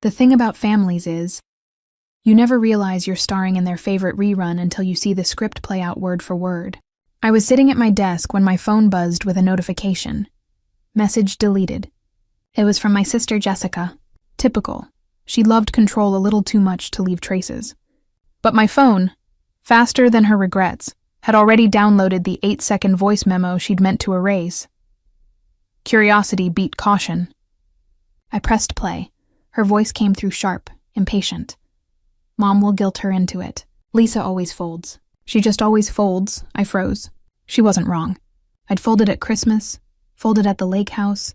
The thing about families is, you never realize you're starring in their favorite rerun until you see the script play out word for word. I was sitting at my desk when my phone buzzed with a notification. Message deleted. It was from my sister Jessica. Typical. She loved control a little too much to leave traces. But my phone, faster than her regrets, had already downloaded the 8-second voice memo she'd meant to erase. Curiosity beat caution. I pressed play. Her voice came through sharp, impatient. Mom will guilt her into it. Lisa always folds. She just always folds. I froze. She wasn't wrong. I'd folded at Christmas, folded at the lake house,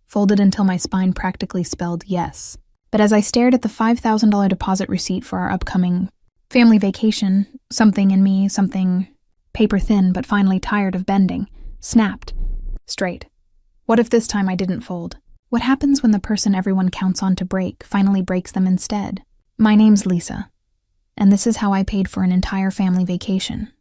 folded until my spine practically spelled yes. But as I stared at the $5,000 deposit receipt for our upcoming family vacation, something in me, something paper thin but finally tired of bending, snapped. Straight. What if this time I didn't fold? What happens when the person everyone counts on to break finally breaks them instead? My name's Lisa, and this is how I paid for an entire family vacation.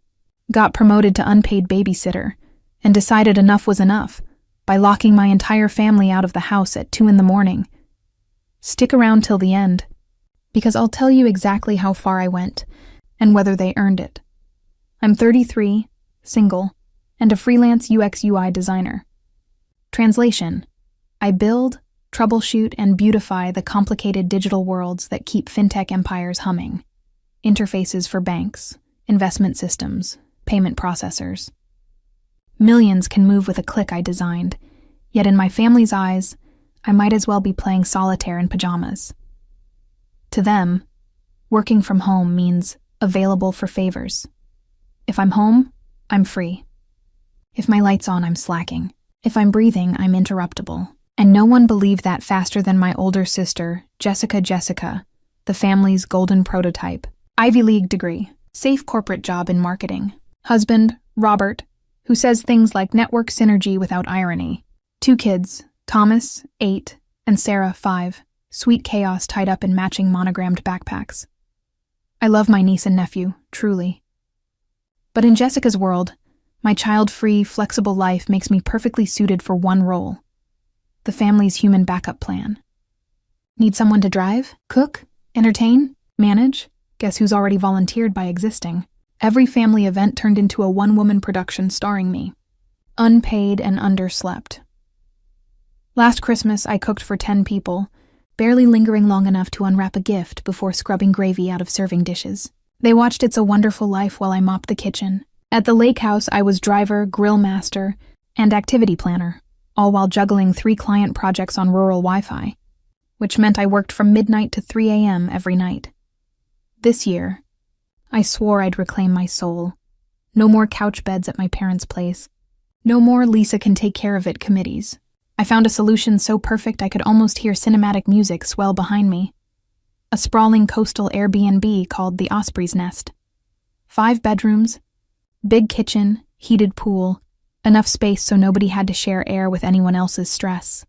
Got promoted to unpaid babysitter, and decided enough was enough by locking my entire family out of the house at 2 a.m. Stick around till the end, because I'll tell you exactly how far I went and whether they earned it. I'm 33, single, and a freelance UX/UI designer. Translation: I build, troubleshoot, and beautify the complicated digital worlds that keep fintech empires humming. Interfaces for banks, investment systems, payment processors. Millions can move with a click I designed, yet in my family's eyes, I might as well be playing solitaire in pajamas. To them, working from home means available for favors. If I'm home, I'm free. If my light's on, I'm slacking. If I'm breathing, I'm interruptible. And no one believed that faster than my older sister, Jessica, the family's golden prototype. Ivy League degree, safe corporate job in marketing. Husband, Robert, who says things like network synergy without irony. 2 kids, Thomas, 8, and Sarah, 5. Sweet chaos tied up in matching monogrammed backpacks. I love my niece and nephew, truly. But in Jessica's world, my child-free, flexible life makes me perfectly suited for one role: the family's human backup plan. Need someone to drive, cook, entertain, manage? Guess who's already volunteered by existing? Every family event turned into a one-woman production starring me. Unpaid and underslept. Last Christmas, I cooked for 10 people, barely lingering long enough to unwrap a gift before scrubbing gravy out of serving dishes. They watched It's a Wonderful Life while I mopped the kitchen. At the lake house, I was driver, grill master, and activity planner, all while juggling 3 client projects on rural Wi-Fi, which meant I worked from midnight to 3 a.m. every night. This year, I swore I'd reclaim my soul. No more couch beds at my parents' place. No more Lisa can take care of it committees. I found a solution so perfect I could almost hear cinematic music swell behind me. A sprawling coastal Airbnb called the Osprey's Nest. 5 bedrooms, big kitchen, heated pool, enough space so nobody had to share air with anyone else's stress.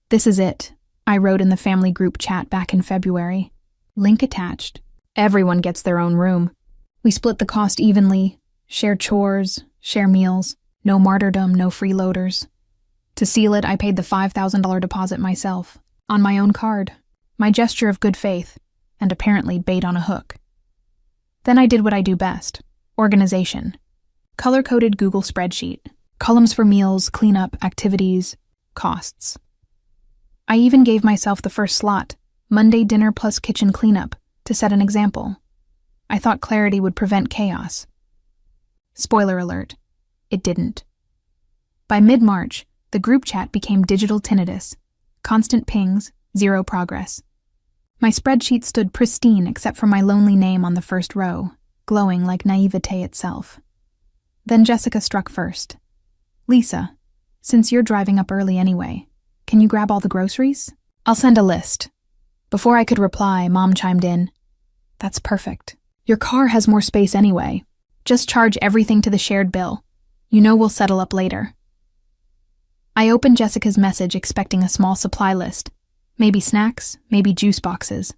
This is it, I wrote in the family group chat back in February. Link attached. Everyone gets their own room. We split the cost evenly, share chores, share meals, no martyrdom, no freeloaders. To seal it, I paid the $5,000 deposit myself, on my own card, my gesture of good faith, and apparently bait on a hook. Then I did what I do best: organization. Color-coded Google spreadsheet, columns for meals, cleanup, activities, costs. I even gave myself the first slot, Monday dinner plus kitchen cleanup, to set an example. I thought clarity would prevent chaos. Spoiler alert, it didn't. By mid-March, the group chat became digital tinnitus. Constant pings, 0 progress. My spreadsheet stood pristine except for my lonely name on the first row, glowing like naivete itself. Then Jessica struck first. Lisa, since you're driving up early anyway, can you grab all the groceries? I'll send a list. Before I could reply, Mom chimed in. That's perfect. Your car has more space anyway. Just charge everything to the shared bill. You know we'll settle up later. I opened Jessica's message expecting a small supply list. Maybe snacks, maybe juice boxes.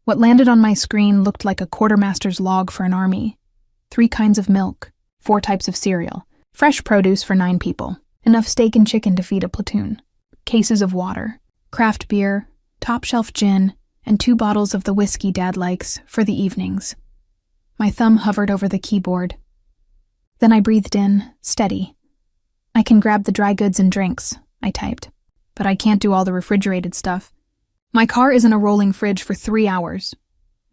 What landed on my screen looked like a quartermaster's log for an army. 3 kinds of milk, 4 types of cereal, fresh produce for 9 people, enough steak and chicken to feed a platoon, cases of water, craft beer, top-shelf gin, and 2 bottles of the whiskey Dad likes for the evenings. My thumb hovered over the keyboard. Then I breathed in, steady. I can grab the dry goods and drinks, I typed. But I can't do all the refrigerated stuff. My car is in a rolling fridge for 3 hours.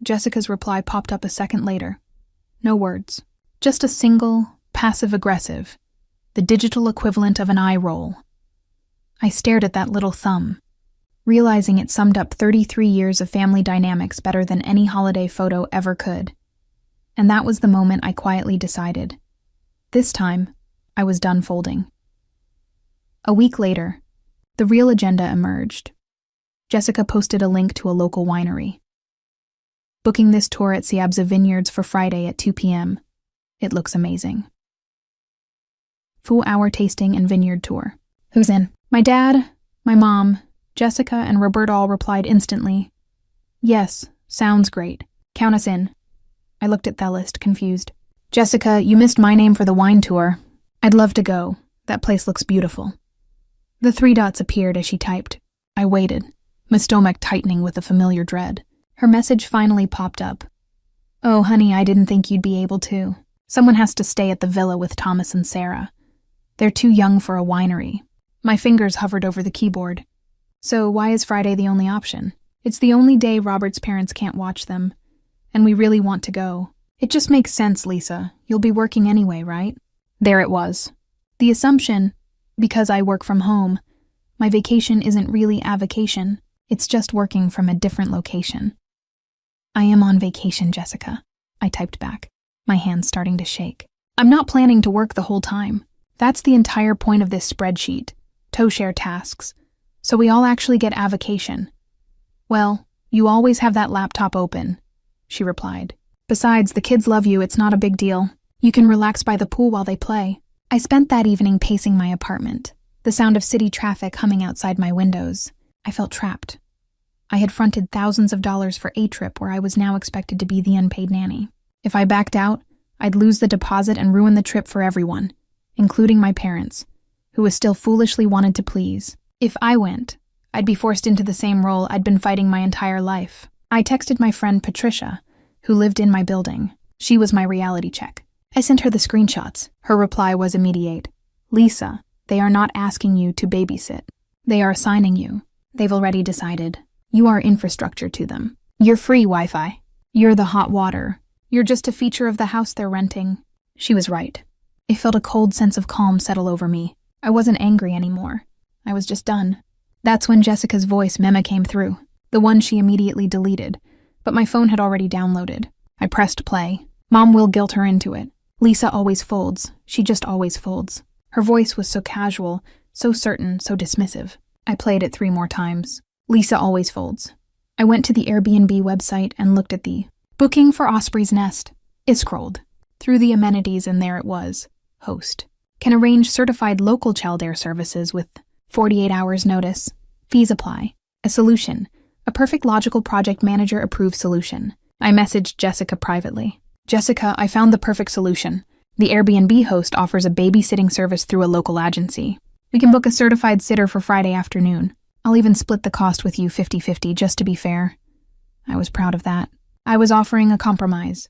Jessica's reply popped up a second later. No words. Just a single, passive-aggressive, the digital equivalent of an eye roll. I stared at that little thumb, realizing it summed up 33 years of family dynamics better than any holiday photo ever could. And that was the moment I quietly decided. This time, I was done folding. A week later, the real agenda emerged. Jessica posted a link to a local winery. Booking this tour at Siabza Vineyards for Friday at 2 p.m. It looks amazing. Full hour tasting and vineyard tour. Who's in? My dad, my mom, Jessica, and Roberta all replied instantly. Yes, sounds great. Count us in. I looked at the list, confused. Jessica, you missed my name for the wine tour. I'd love to go. That place looks beautiful. The 3 dots appeared as she typed. I waited, my stomach tightening with a familiar dread. Her message finally popped up. Oh, honey, I didn't think you'd be able to. Someone has to stay at the villa with Thomas and Sarah. They're too young for a winery. My fingers hovered over the keyboard. So why is Friday the only option? It's the only day Robert's parents can't watch them. And we really want to go. It just makes sense, Lisa. You'll be working anyway, right? There it was. The assumption, because I work from home, my vacation isn't really a vacation. It's just working from a different location. I am on vacation, Jessica, I typed back, my hands starting to shake. I'm not planning to work the whole time. That's the entire point of this spreadsheet, to-share tasks. So we all actually get a vacation. Well, you always have that laptop open, she replied. Besides, the kids love you, it's not a big deal. You can relax by the pool while they play. I spent that evening pacing my apartment, the sound of city traffic humming outside my windows. I felt trapped. I had fronted thousands of dollars for a trip where I was now expected to be the unpaid nanny. If I backed out, I'd lose the deposit and ruin the trip for everyone, including my parents, who was still foolishly wanted to please. If I went, I'd be forced into the same role I'd been fighting my entire life. I texted my friend Patricia, who lived in my building. She was my reality check. I sent her the screenshots. Her reply was immediate. Lisa, they are not asking you to babysit. They are assigning you. They've already decided. You are infrastructure to them. You're free Wi-Fi. You're the hot water. You're just a feature of the house they're renting. She was right. I felt a cold sense of calm settle over me. I wasn't angry anymore. I was just done. That's when Jessica's voice memo came through, the one she immediately deleted, but my phone had already downloaded. I pressed play. Mom will guilt her into it. Lisa always folds. She just always folds. Her voice was so casual, so certain, so dismissive. I played it 3 more times. Lisa always folds. I went to the Airbnb website and looked at the booking for Osprey's Nest. I scrolled through the amenities and there it was. Host. Can arrange certified local childcare services with 48 hours notice. Fees apply. A solution. A perfect logical project manager approved solution. I messaged Jessica privately. Jessica, I found the perfect solution. The Airbnb host offers a babysitting service through a local agency. We can book a certified sitter for Friday afternoon. I'll even split the cost with you 50-50 just to be fair. I was proud of that. I was offering a compromise.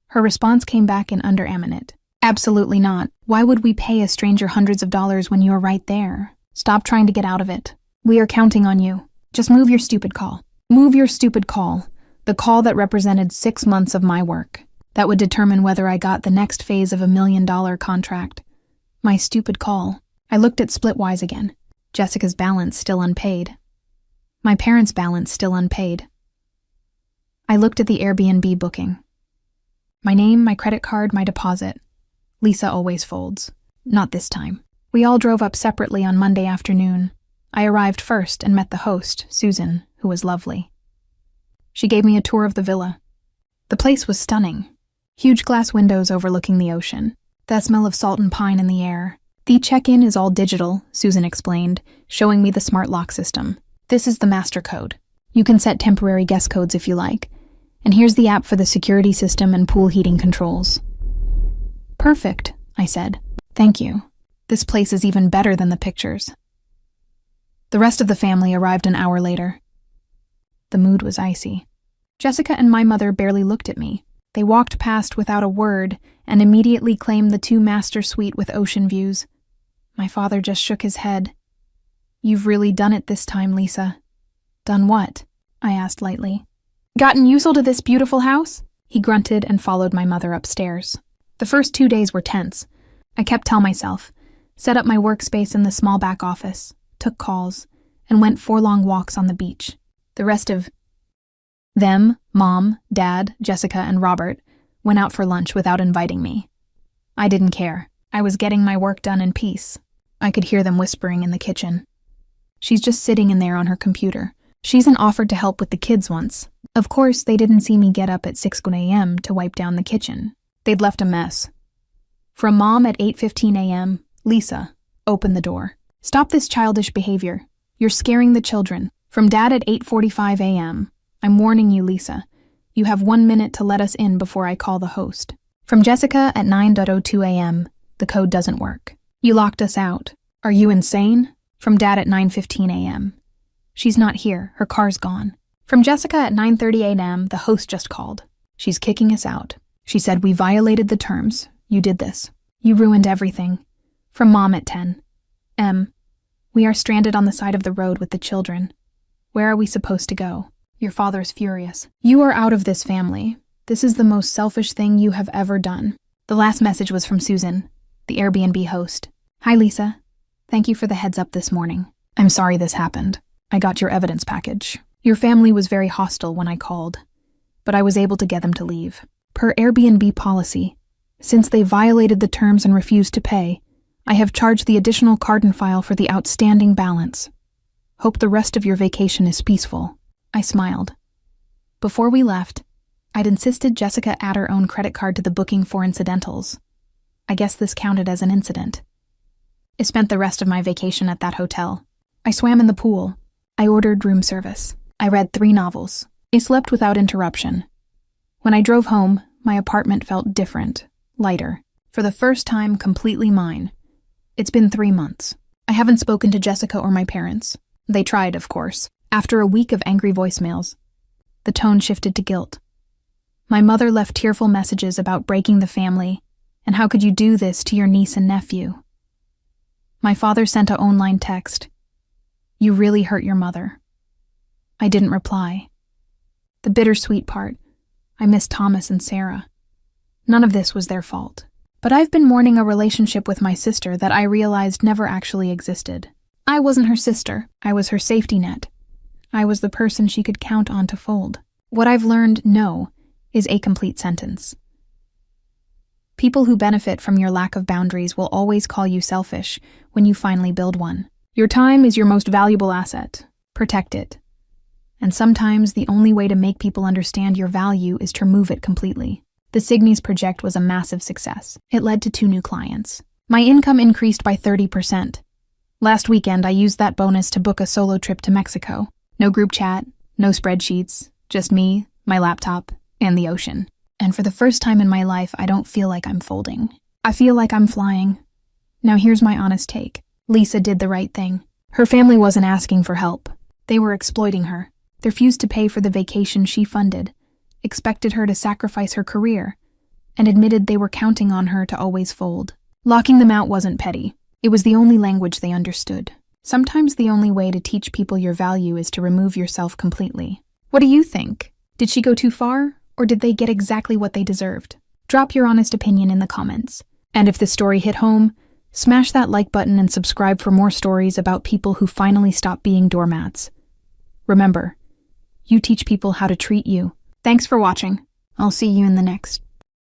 Her response came back in under a minute. Absolutely not. Why would we pay a stranger hundreds of dollars when you're right there? Stop trying to get out of it. We are counting on you. Just move your stupid call. Move your stupid call. The call that represented 6 months of my work. That would determine whether I got the next phase of $1 million contract. My stupid call. I looked at Splitwise again. Jessica's balance still unpaid. My parents' balance still unpaid. I looked at the Airbnb booking. My name, my credit card, my deposit. Lisa always folds. Not this time. We all drove up separately on Monday afternoon. I arrived first and met the host, Susan, who was lovely. She gave me a tour of the villa. The place was stunning. Huge glass windows overlooking the ocean. The smell of salt and pine in the air. The check-in is all digital, Susan explained, showing me the smart lock system. This is the master code. You can set temporary guest codes if you like. And here's the app for the security system and pool heating controls. Perfect, I said. Thank you. This place is even better than the pictures. The rest of the family arrived an hour later. The mood was icy. Jessica and my mother barely looked at me. They walked past without a word and immediately claimed the 2-master suite with ocean views. My father just shook his head. "You've really done it this time, Lisa." "Done what?" I asked lightly. "Gotten used to this beautiful house?" He grunted and followed my mother upstairs. The first 2 days were tense. I kept telling myself, set up my workspace in the small back office, took calls, and went 4 long walks on the beach. The rest of them, Mom, Dad, Jessica, and Robert, went out for lunch without inviting me. I didn't care. I was getting my work done in peace. I could hear them whispering in the kitchen. "She's just sitting in there on her computer. She's offered to help with the kids once." Of course, they didn't see me get up at 6 a.m. to wipe down the kitchen. They'd left a mess. From Mom at 8:15 a.m., "Lisa, open the door. Stop this childish behavior. You're scaring the children." From Dad at 8:45 a.m., "I'm warning you, Lisa. You have 1 minute to let us in before I call the host." From Jessica at 9:02 a.m., "The code doesn't work. You locked us out. Are you insane?" From Dad at 9:15 a.m., "She's not here. Her car's gone." From Jessica at 9:30 a.m., "The host just called. She's kicking us out. She said we violated the terms. You did this. You ruined everything." From Mom at 10 a.m., "We are stranded on the side of the road with the children. Where are we supposed to go?" Your father's furious. "You are out of this family. This is the most selfish thing you have ever done." The last message was from Susan, the Airbnb host. "Hi, Lisa. Thank you for the heads up this morning. I'm sorry this happened. I got your evidence package. Your family was very hostile when I called, but I was able to get them to leave. Per Airbnb policy, since they violated the terms and refused to pay, I have charged the additional card and file for the outstanding balance. Hope the rest of your vacation is peaceful." I smiled. Before we left, I'd insisted Jessica add her own credit card to the booking for incidentals. I guess this counted as an incident. I spent the rest of my vacation at that hotel. I swam in the pool. I ordered room service. I read 3 novels. I slept without interruption. When I drove home, my apartment felt different, lighter. For the first time, completely mine. It's been 3 months. I haven't spoken to Jessica or my parents. They tried, of course. After a week of angry voicemails, the tone shifted to guilt. My mother left tearful messages about breaking the family, and how could you do this to your niece and nephew? My father sent an online text. "You really hurt your mother." I didn't reply. The bittersweet part, I miss Thomas and Sarah. None of this was their fault. But I've been mourning a relationship with my sister that I realized never actually existed. I wasn't her sister. I was her safety net. I was the person she could count on to fold. What I've learned, no, is a complete sentence. People who benefit from your lack of boundaries will always call you selfish when you finally build one. Your time is your most valuable asset. Protect it. And sometimes the only way to make people understand your value is to remove it completely. The Signy's project was a massive success. It led to 2 new clients. My income increased by 30%. Last weekend, I used that bonus to book a solo trip to Mexico. No group chat, no spreadsheets, just me, my laptop, and the ocean. And for the first time in my life, I don't feel like I'm folding. I feel like I'm flying. Now here's my honest take. Lisa did the right thing. Her family wasn't asking for help. They were exploiting her. They refused to pay for the vacation she funded, expected her to sacrifice her career, and admitted they were counting on her to always fold. Locking them out wasn't petty. It was the only language they understood. Sometimes the only way to teach people your value is to remove yourself completely. What do you think? Did she go too far, or did they get exactly what they deserved? Drop your honest opinion in the comments. And if this story hit home, smash that like button and subscribe for more stories about people who finally stop being doormats. Remember, you teach people how to treat you. Thanks for watching. I'll see you in the next.